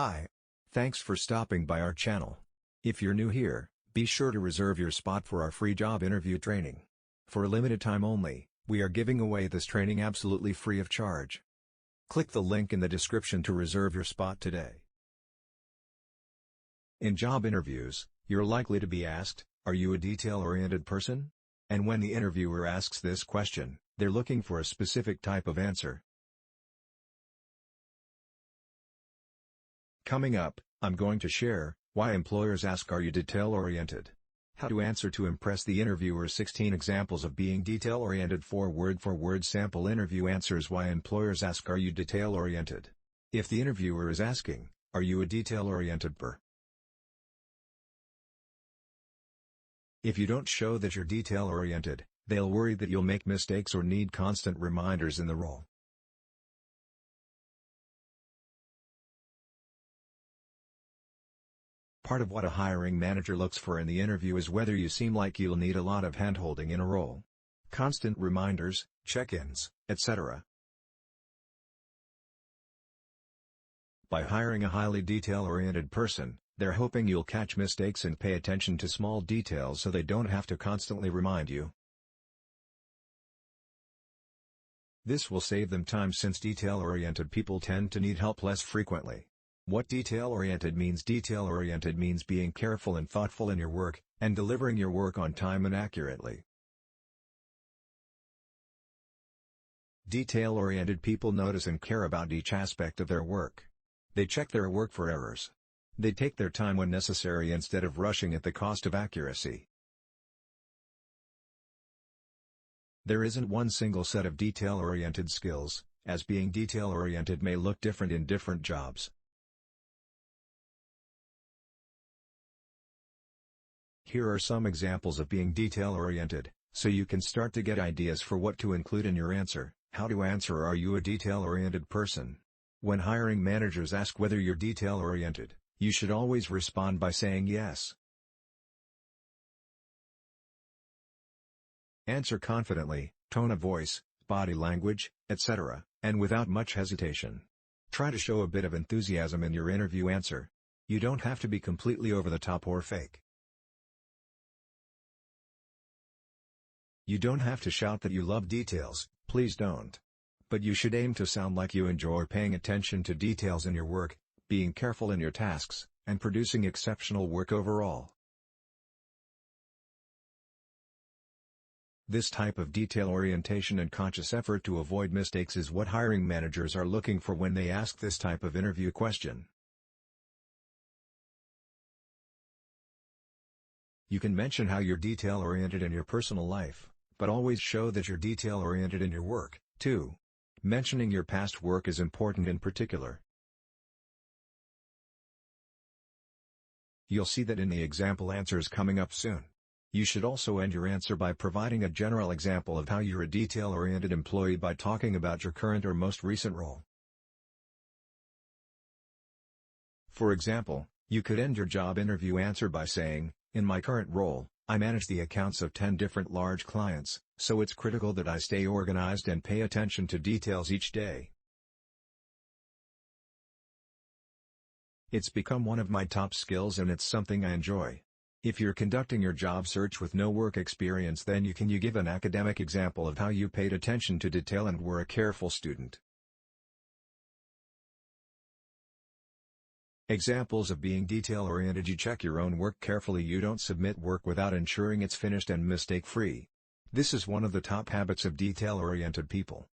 Hi. Thanks for stopping by our channel. If you're new here, be sure to reserve your spot for our free job interview training. For a limited time only, we are giving away this training absolutely free of charge. Click the link in the description to reserve your spot today. In job interviews, you're likely to be asked, "Are you a detail-oriented person?" And when the interviewer asks this question, they're looking for a specific type of answer. Coming up, I'm going to share why employers ask, "Are you detail-oriented?" How to answer to impress the interviewer. 16 examples of being detail-oriented. 4 word-for-word sample interview answers. Why employers ask, "Are you detail-oriented?" If the interviewer is asking, "Are you a detail-oriented person?" If you don't show that you're detail-oriented, they'll worry that you'll make mistakes or need constant reminders in the role. Part of what a hiring manager looks for in the interview is whether you seem like you'll need a lot of hand-holding in a role. Constant reminders, check-ins, etc. By hiring a highly detail-oriented person, they're hoping you'll catch mistakes and pay attention to small details so they don't have to constantly remind you. This will save them time since detail-oriented people tend to need help less frequently. What detail-oriented means? Detail-oriented means being careful and thoughtful in your work, and delivering your work on time and accurately. Detail-oriented people notice and care about each aspect of their work. They check their work for errors. They take their time when necessary instead of rushing at the cost of accuracy. There isn't one single set of detail-oriented skills, as being detail-oriented may look different in different jobs. Here are some examples of being detail-oriented, so you can start to get ideas for what to include in your answer. How to answer, "Are you a detail-oriented person?" When hiring managers ask whether you're detail-oriented, you should always respond by saying yes. Answer confidently, tone of voice, body language, etc., and without much hesitation. Try to show a bit of enthusiasm in your interview answer. You don't have to be completely over the top or fake. You don't have to shout that you love details, please don't. But you should aim to sound like you enjoy paying attention to details in your work, being careful in your tasks, and producing exceptional work overall. This type of detail orientation and conscious effort to avoid mistakes is what hiring managers are looking for when they ask this type of interview question. You can mention how you're detail-oriented in your personal life, but always show that you're detail-oriented in your work, too. Mentioning your past work is important in particular. You'll see that in the example answers coming up soon. You should also end your answer by providing a general example of how you're a detail-oriented employee by talking about your current or most recent role. For example, you could end your job interview answer by saying, "In my current role, I manage the accounts of 10 different large clients, so it's critical that I stay organized and pay attention to details each day. It's become one of my top skills and it's something I enjoy." If you're conducting your job search with no work experience, then you give an academic example of how you paid attention to detail and were a careful student. Examples of being detail-oriented: you check your own work carefully. You don't submit work without ensuring it's finished and mistake-free. This is one of the top habits of detail-oriented people.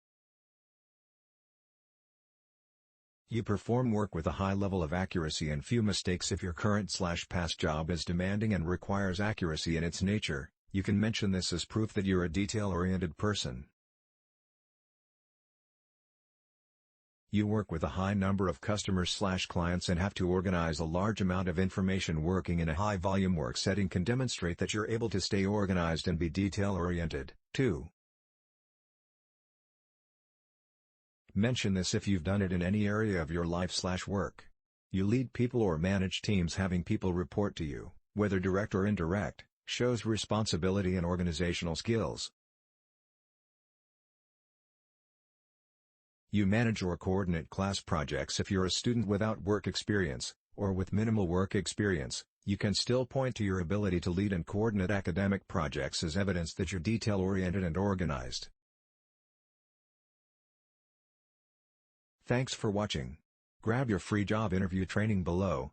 You perform work with a high level of accuracy and few mistakes. If your current/past job is demanding and requires accuracy in its nature, you can mention this as proof that you're a detail-oriented person. You work with a high number of customers/clients and have to organize a large amount of information. Working in a high-volume work setting can demonstrate that you're able to stay organized and be detail-oriented, too. Mention this if you've done it in any area of your life/work. You lead people or manage teams. Having people report to you, whether direct or indirect, shows responsibility and organizational skills. You manage or coordinate class projects. If you're a student without work experience, or with minimal work experience, you can still point to your ability to lead and coordinate academic projects as evidence that you're detail-oriented and organized. Thanks for watching. Grab your free job interview training below,